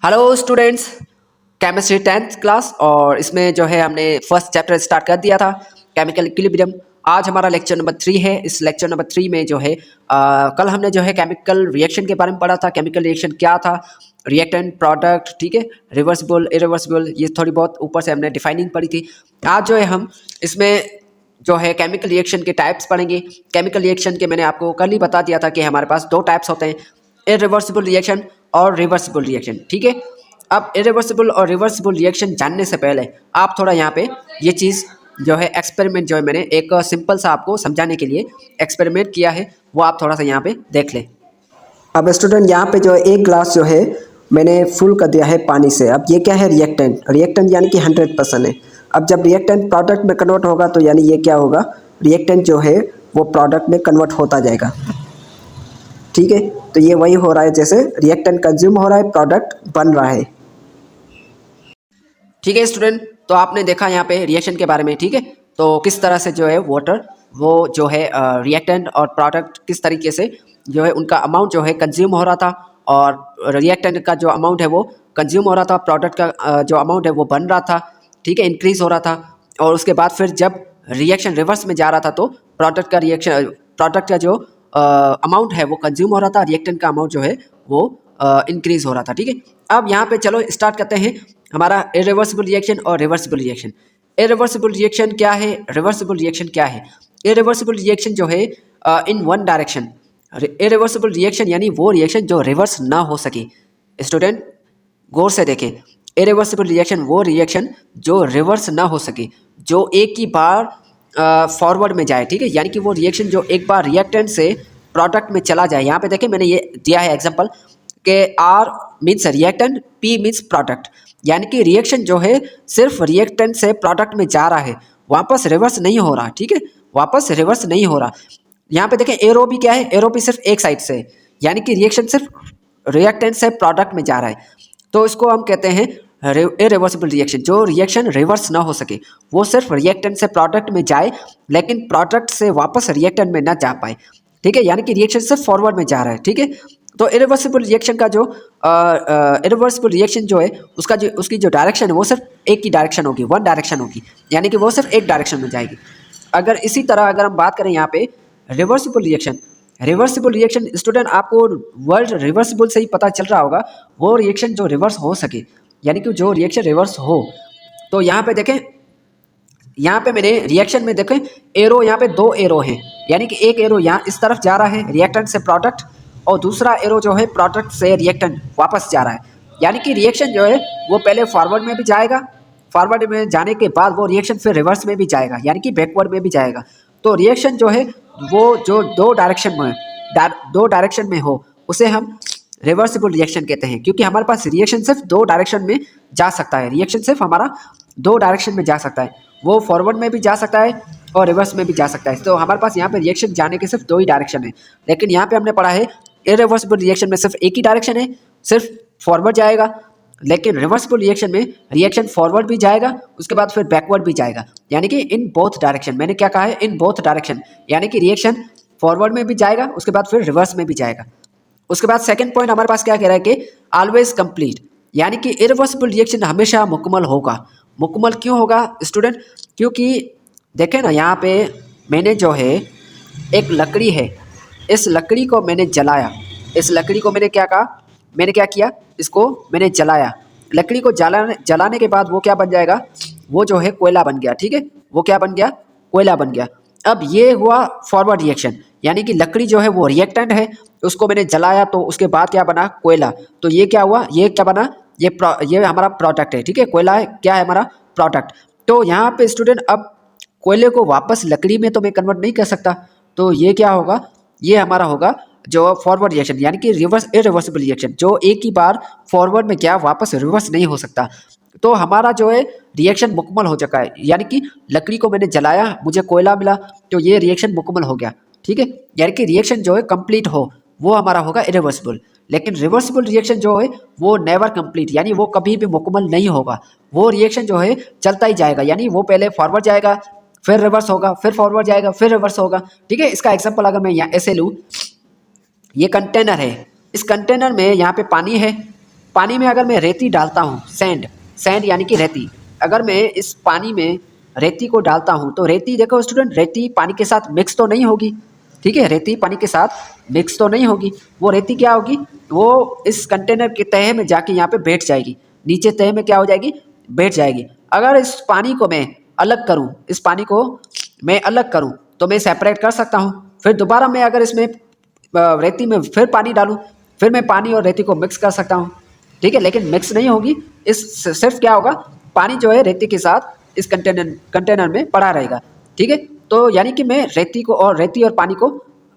Hello students, chemistry 10th class. और इसमें जो है हमने फर्स्ट चैप्टर स्टार्ट कर दिया था, केमिकल इक्विलिब्रियम। आज हमारा लेक्चर नंबर 3 है। इस लेक्चर नंबर 3 में जो है कल हमने जो है केमिकल रिएक्शन के बारे में पढ़ा था। केमिकल रिएक्शन क्या था, रिएक्टेंट, प्रोडक्ट, ठीक है, रिवर्सिबल, इरिवर्सिबल, ये थोड़ी बहुत ऊपर से हमने डिफाइनिंग पढ़ी थी। आज जो है हम इसमें जो है केमिकल रिएक्शन के टाइप्स पढ़ेंगे। केमिकल रिएक्शन के मैंने आपको कल ही बता दिया था कि हमारे पास दो टाइप्स होते हैं, इरिवर्सिबल रिएक्शन और रिवर्सिबल रिएक्शन, ठीक है। अब इरिवर्सिबल और रिवर्सिबल रिएक्शन जानने से पहले आप थोड़ा यहाँ पे ये चीज़ जो है एक्सपेरिमेंट जो है मैंने एक सिंपल सा आपको समझाने के लिए एक्सपेरिमेंट किया है, वो आप थोड़ा सा यहाँ पे देख लें। अब स्टूडेंट यहाँ पे जो है एक ग्लास जो है मैंने फुल कर दिया है पानी से। अब ये क्या है, रिएक्टेंट। रिएक्टेंट यानी कि 100% है। अब जब रिएक्टेंट प्रोडक्ट में कन्वर्ट होगा तो यानी ये क्या होगा, रिएक्टेंट जो है वो प्रोडक्ट में कन्वर्ट होता जाएगा, ठीक है। तो ये वही हो रहा है जैसे रिएक्टेंट कंज्यूम हो रहा है, प्रोडक्ट बन रहा है, ठीक है स्टूडेंट। तो आपने देखा यहाँ पे रिएक्शन के बारे में, ठीक है। तो किस तरह से जो है वाटर वो जो है रिएक्टेंट और प्रोडक्ट किस तरीके से जो है उनका अमाउंट जो है कंज्यूम हो रहा था, और रिएक्टेंट का जो अमाउंट है वो कंज्यूम हो रहा था, प्रोडक्ट का जो अमाउंट है वो बन रहा था, ठीक है, इंक्रीज हो रहा था। और उसके बाद फिर जब रिएक्शन रिवर्स में जा रहा था तो प्रोडक्ट का जो अमाउंट है वो कंज्यूम हो रहा था, रिएक्टेंट का अमाउंट जो है वो इंक्रीज हो रहा था, ठीक है। अब यहाँ पे चलो स्टार्ट करते हैं हमारा इरिवर्सिबल रिएक्शन और रिवर्सिबल रिएक्शन। इरिवर्सिबल रिएक्शन क्या है, रिवर्सिबल रिएक्शन क्या है। इरिवर्सिबल रिएक्शन जो है in one direction. Irreversible reaction यानी वो रिएक्शन जो रिवर्स ना हो सके। स्टूडेंट गौर से देखें, इरिवर्सिबल रिएक्शन वो रिएक्शन जो रिवर्स ना हो सके, जो एक ही बार फॉरवर्ड में जाए, ठीक है। यानी कि वो रिएक्शन जो एक बार रिएक्टेंट से प्रोडक्ट में चला जाए। यहाँ पे देखें मैंने ये दिया है एग्जांपल कि R means reactant, P means product. यानी कि रिएक्शन जो है सिर्फ रिएक्टेंट से प्रोडक्ट में जा रहा है, वापस रिवर्स नहीं हो रहा, ठीक है, वापस रिवर्स नहीं हो रहा। यहाँ पे देखें एरो भी क्या है, एरो भी सिर्फ एक साइड से है, यानी कि रिएक्शन सिर्फ रिएक्टेंट से प्रोडक्ट में जा रहा है। तो इसको हम कहते हैं इरिवर्सिबल रिएक्शन। जो रिएक्शन रिवर्स ना हो सके, वो सिर्फ रिएक्टेंट से प्रोडक्ट में जाए लेकिन प्रोडक्ट से वापस रिएक्टेंट में ना जा पाए, ठीक है। यानी कि रिएक्शन सिर्फ फॉरवर्ड में जा रहा है, ठीक है। तो इरिवर्सिबल रिएक्शन का जो इरिवर्सिबल रिएक्शन जो है उसकी जो डायरेक्शन है वो सिर्फ एक ही डायरेक्शन होगी, वन डायरेक्शन होगी, यानी कि वो सिर्फ एक डायरेक्शन में जाएगी। अगर इसी तरह अगर हम बात करें यहाँ पे reversible reaction, reversible reaction student आपको वर्ड रिवर्सिबल से ही पता चल रहा होगा, वो रिएक्शन जो रिवर्स हो सके, यानी कि जो रिएक्शन रिवर्स हो। तो यहाँ पे देखें, यहाँ पे मैंने रिएक्शन में देखें एरो, यहाँ पे दो एरो हैं, यानी कि एक एरो यहाँ इस तरफ जा रहा है रिएक्टेंट से प्रोडक्ट, और दूसरा एरो जो है प्रोडक्ट से रिएक्टेंट वापस जा रहा है। यानी कि रिएक्शन जो है वो पहले फॉरवर्ड में भी जाएगा, फॉरवर्ड में जाने के बाद वो रिएक्शन फिर रिवर्स में भी जाएगा, यानी कि बैकवर्ड में भी जाएगा। तो रिएक्शन जो है वो जो दो डायरेक्शन में हो उसे हम रिवर्सिबल रिएक्शन कहते हैं, क्योंकि हमारे पास रिएक्शन सिर्फ दो डायरेक्शन में जा सकता है। रिएक्शन सिर्फ हमारा दो डायरेक्शन में जा सकता है, वो फॉरवर्ड में भी जा सकता है और रिवर्स में भी जा सकता है। तो हमारे पास यहाँ पे रिएक्शन जाने के सिर्फ दो ही डायरेक्शन है। लेकिन यहाँ पे हमने पढ़ा है इरिवर्सिबल रिएक्शन में सिर्फ एक ही डायरेक्शन है, सिर्फ फॉरवर्ड जाएगा। लेकिन रिवर्सिबल रिएक्शन में रिएक्शन फॉरवर्ड भी जाएगा, उसके बाद फिर बैकवर्ड भी जाएगा, यानी कि इन बोथ डायरेक्शन। मैंने क्या कहा है, इन बोथ डायरेक्शन, यानी कि रिएक्शन फॉरवर्ड में भी जाएगा, उसके बाद फिर रिवर्स में भी जाएगा। उसके बाद सेकंड पॉइंट हमारे पास क्या कह रहा है कि ऑलवेज कंप्लीट, यानी कि इरिवर्सिबल रिएक्शन हमेशा मुकम्मल होगा। मुकम्मल क्यों होगा स्टूडेंट, क्योंकि देखें ना यहाँ पे मैंने जो है एक लकड़ी है, इस लकड़ी को मैंने जलाया, इस लकड़ी को मैंने क्या कहा, मैंने क्या किया, इसको मैंने जलाया। लकड़ी को जलाने के बाद वो क्या बन जाएगा, वो जो है कोयला बन गया, ठीक है, वो क्या बन गया, कोयला बन गया। अब ये हुआ फॉरवर्ड रिएक्शन, यानी कि लकड़ी जो है वो रिएक्टेंट है, उसको मैंने जलाया तो उसके बाद क्या बना, कोयला। तो ये क्या हुआ, ये क्या बना, ये हमारा प्रोडक्ट है, ठीक है, कोयला है, क्या है हमारा प्रोडक्ट। तो यहाँ पे स्टूडेंट अब कोयले को वापस लकड़ी में तो मैं कन्वर्ट नहीं कर सकता, तो ये क्या होगा, ये हमारा होगा जो फॉरवर्ड रिएक्शन, यानी कि इरिवर्सिबल रिएक्शन, जो एक ही बार फॉरवर्ड में गया वापस रिवर्स नहीं हो सकता। तो हमारा जो है रिएक्शन मुकम्मल हो चुका है, यानी कि लकड़ी को मैंने जलाया, मुझे कोयला मिला, तो ये रिएक्शन मुकम्मल हो गया, ठीक है। यानी कि रिएक्शन जो है कंप्लीट हो वो हमारा होगा इरिवर्सिबल। लेकिन रिवर्सिबल रिएक्शन जो है वो नेवर कंप्लीट, यानी वो कभी भी मुकम्मल नहीं होगा, वो रिएक्शन जो है चलता ही जाएगा, यानी वो पहले फॉरवर्ड जाएगा, फिर रिवर्स होगा, फिर फॉरवर्ड जाएगा, फिर रिवर्स होगा, ठीक है। इसका एग्जांपल अगर मैं यहाँ ऐसे लूँ, ये कंटेनर है, इस कंटेनर में यहाँ पे पानी है, पानी में अगर मैं रेती डालता हूँ, सैंड सैंड यानी कि रेती, अगर मैं इस पानी में रेती को डालता हूँ तो रेती, देखो स्टूडेंट, रेती पानी के साथ मिक्स तो नहीं होगी, ठीक है, रेती पानी के साथ मिक्स तो नहीं होगी। वो रेती क्या होगी, वो इस कंटेनर के तह में जाके यहाँ पे बैठ जाएगी, नीचे तह में क्या हो जाएगी, बैठ जाएगी। अगर इस पानी को मैं अलग करूँ, इस पानी को मैं अलग करूँ तो मैं सेपरेट कर सकता हूँ। फिर दोबारा मैं अगर इसमें रेती में फिर पानी डालूँ, फिर मैं पानी और रेती को मिक्स कर सकता हूँ, ठीक है, लेकिन मिक्स नहीं होगी। इस सिर्फ क्या होगा, पानी जो है रेती के साथ इस कंटेनर में पड़ा रहेगा, ठीक है। तो यानी कि मैं रेती और पानी को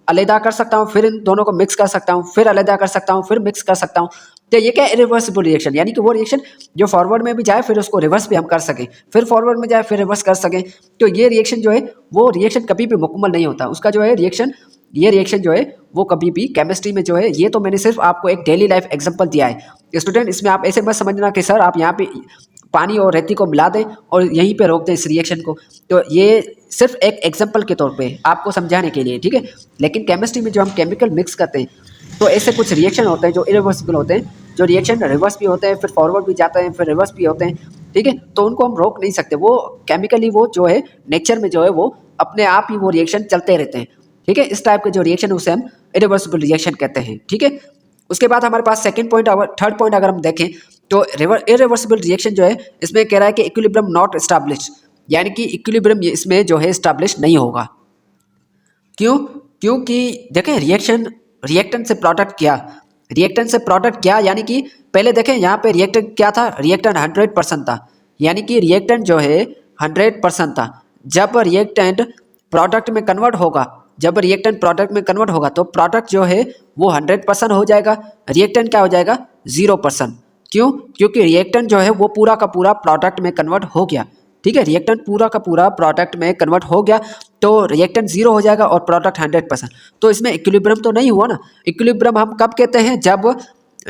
अलहदा कर सकता हूँ, फिर इन दोनों को मिक्स कर सकता हूँ, फिर अलहदा कर सकता हूँ, फिर मिक्स कर सकता हूँ। तो ये क्या है, इरिवर्सिबल रिएक्शन, यानी कि वो रिएक्शन जो फॉरवर्ड में भी जाए फिर उसको रिवर्स भी हम कर सकें, फिर फॉरवर्ड में जाए फिर रिवर्स कर सकें। तो ये रिएक्शन जो है वो रिएक्शन कभी भी मुकम्मल नहीं होता, उसका जो है ये रिएक्शन जो है वो कभी भी केमिस्ट्री में जो है, ये तो मैंने सिर्फ आपको एक डेली लाइफ एग्जांपल दिया है स्टूडेंट। इसमें आप ऐसे मत समझना कि सर आप यहाँ पे पानी और रेती को मिला दें और यहीं पे रोक दें इस रिएक्शन को, तो ये सिर्फ एक एग्जांपल के तौर पे आपको समझाने के लिए, ठीक है। लेकिन केमिस्ट्री में जो हम केमिकल मिक्स करते हैं तो ऐसे कुछ रिएक्शन होते हैं जो इरिवर्सिबल होते हैं, जो रिएक्शन रिवर्स भी होते हैं, फिर फॉरवर्ड भी जाते हैं, फिर रिवर्स भी होते हैं, ठीक है। तो उनको हम रोक नहीं सकते, वो केमिकली वो जो है नेचर में जो है वो अपने आप ही वो रिएक्शन चलते रहते हैं, ठीक है। इस टाइप के जो रिएक्शन उसे हम इरिवर्सिबल रिएक्शन कहते हैं, ठीक है। उसके बाद हमारे पास थर्ड पॉइंट अगर हम देखें तो इरिवर्सिबल रिएक्शन जो है इसमें कह रहा है कि इक्विलिब्रियम नॉट एस्टैब्लिश, यानी कि इक्विलिब्रियम इसमें जो है एस्टैब्लिश नहीं होगा। क्यों? क्योंकि देखें रिएक्टेंट से प्रोडक्ट क्या, यानी कि पहले देखें यहाँ पे रिएक्टेंट क्या था, रिएक्टेंट 100% था, यानी कि रिएक्टेंट जो है 100% था। जब रिएक्टेंट प्रोडक्ट में कन्वर्ट होगा तो प्रोडक्ट जो है वो 100% हो जाएगा, रिएक्टेंट क्या हो जाएगा, 0%। क्यों? क्योंकि रिएक्टेंट जो है वो पूरा का पूरा प्रोडक्ट में कन्वर्ट हो गया, ठीक है, रिएक्टेंट पूरा का पूरा प्रोडक्ट में कन्वर्ट हो गया, तो रिएक्टेंट 0 हो जाएगा और प्रोडक्ट 100%। तो इसमें इक्विलिब्रियम तो नहीं हुआ ना। इक्विलिब्रियम हम कब कहते हैं, जब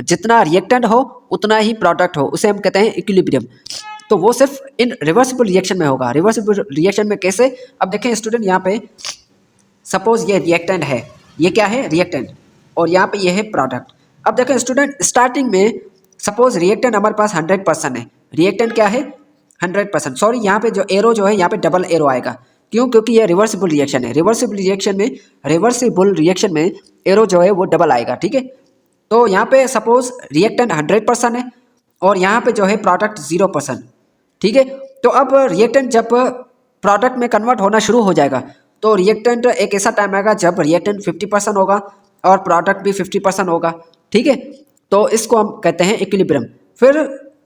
जितना रिएक्टेंट हो उतना ही प्रोडक्ट हो, उसे हम कहते हैं इक्विलिब्रियम। तो वो सिर्फ इन रिवर्सिबल रिएक्शन में होगा। रिवर्सिबल रिएक्शन में कैसे, अब देखें स्टूडेंट, यहाँ पे सपोज ये रिएक्टेंट है, ये क्या है, रिएक्टेंट, और यहाँ पे ये है प्रोडक्ट। अब देखें स्टूडेंट, स्टार्टिंग में सपोज रिएक्टेंट हमारे पास 100% है, रिएक्टेंट क्या है 100%, सॉरी यहाँ पे जो एरो जो है यहाँ पे डबल एरो आएगा। क्यों? क्योंकि ये रिवर्सिबल रिएक्शन है, रिवर्सिबल रिएक्शन में एरो जो है वो डबल आएगा, ठीक है। तो यहाँ पे सपोज रिएक्टेंट 100% है और यहाँ पे जो है प्रोडक्ट 0%, ठीक है। तो अब रिएक्टेंट जब प्रोडक्ट में कन्वर्ट होना शुरू हो जाएगा तो रिएक्टेंट एक ऐसा टाइम आएगा जब रिएक्टेंट 50% होगा और प्रोडक्ट भी 50% होगा, ठीक है। तो इसको हम कहते हैं इक्विलिब्रियम। फिर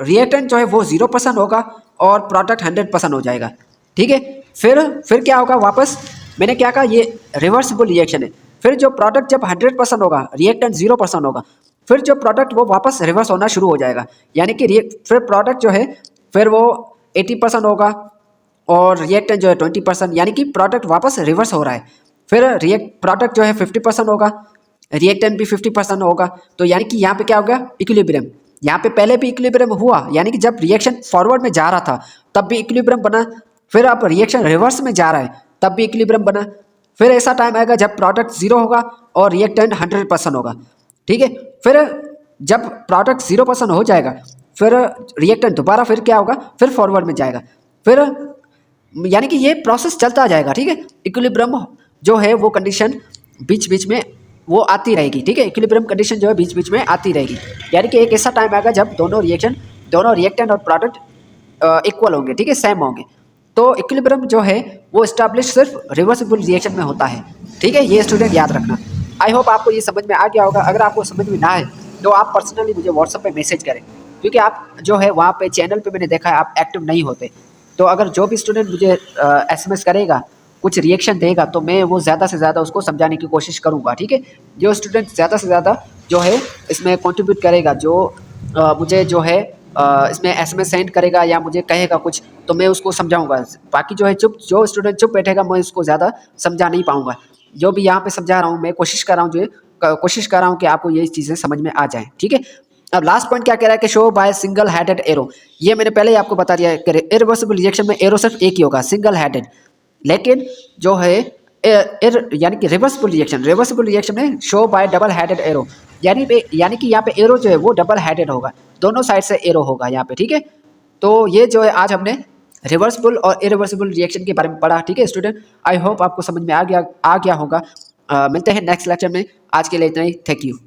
रिएक्टेंट जो है वो 0% होगा और प्रोडक्ट 100% हो जाएगा, ठीक है। फिर क्या होगा, वापस मैंने क्या कहा, ये रिवर्सिबल रिएक्शन है। फिर जो प्रोडक्ट जब 100% होगा, रिएक्टेंट 0% होगा, फिर जो प्रोडक्ट वो वापस रिवर्स होना शुरू हो जाएगा, यानी कि फिर प्रोडक्ट जो है फिर वो 80% होगा और रिएक्टेंट जो है 20%, यानी कि प्रोडक्ट वापस रिवर्स हो रहा है। फिर प्रोडक्ट जो है 50% होगा, रिएक्टेंट भी 50% होगा, तो यानी कि यहाँ पे क्या हो गया, इक्विलिब्रियम। यहाँ पे पहले भी इक्विलिब्रियम हुआ, यानी कि जब रिएक्शन फॉरवर्ड में जा रहा था तब भी इक्विलिब्रियम बना, फिर अब रिएक्शन रिवर्स में जा रहा है तब भी इक्विलिब्रियम बना। फिर ऐसा टाइम आएगा जब प्रोडक्ट 0 होगा और रिएक्टेंट 100% होगा, ठीक है। फिर जब प्रोडक्ट 0% हो जाएगा फिर रिएक्टेंट दोबारा फिर क्या होगा, फिर फॉरवर्ड में जाएगा, फिर यानी कि ये प्रोसेस चलता जाएगा, ठीक है। इक्विलिब्रियम जो है वो कंडीशन बीच बीच में वो आती रहेगी, ठीक है। इक्विलिब्रियम कंडीशन जो है बीच बीच में आती रहेगी, यानी कि एक ऐसा टाइम आएगा जब दोनों रिएक्टेंट और प्रोडक्ट इक्वल होंगे, ठीक है, सेम होंगे। तो इक्विलिब्रियम जो है वो इस्टेब्लिश सिर्फ रिवर्सिबल रिएक्शन में होता है, ठीक है। ये स्टूडेंट याद रखना। आई होप आपको ये समझ में आ गया होगा। अगर आपको समझ में ना आए तो आप पर्सनली मुझे व्हाट्सएप पे मैसेज करें, क्योंकि आप जो है वहाँ पे चैनल पे मैंने देखा है आप एक्टिव नहीं होते। तो अगर जो भी स्टूडेंट मुझे SMS करेगा, कुछ रिएक्शन देगा, तो मैं वो ज़्यादा से ज़्यादा उसको समझाने की कोशिश करूँगा, ठीक है। जो स्टूडेंट ज़्यादा से ज़्यादा जो है इसमें कंट्रीब्यूट करेगा, जो मुझे जो है इसमें SMS सेंड करेगा या मुझे कहेगा कुछ, तो मैं उसको समझाऊंगा। बाकी जो है जो स्टूडेंट चुप बैठेगा मैं उसको ज़्यादा समझा नहीं पाऊँगा। जो भी यहाँ पे समझा रहा हूँ मैं कोशिश कर रहा हूँ कि आपको ये चीज़ें समझ में आ जाएँ, ठीक है। अब लास्ट पॉइंट क्या कह रहा है कि show by single headed arrow. ये मैंने पहले ही आपको बता दिया है कि इरिवर्सिबल रिएक्शन में एरो सिर्फ एक ही होगा, सिंगल हेडेड। लेकिन जो है यानी कि रिवर्सिबल रिएक्शन में show by double headed arrow, यानी कि यहाँ पे एरो जो है वो डबल हेडेड होगा, दोनों साइड से एरो होगा यहाँ पे, ठीक है। तो ये जो है आज हमने रिवर्सिबल और इरिवर्सिबल रिएक्शन के बारे में पढ़ा, ठीक है स्टूडेंट। आई होप आपको समझ में आ गया होगा। मिलते हैं नेक्स्ट लेक्चर में, आज के लिए इतना ही, थैंक यू।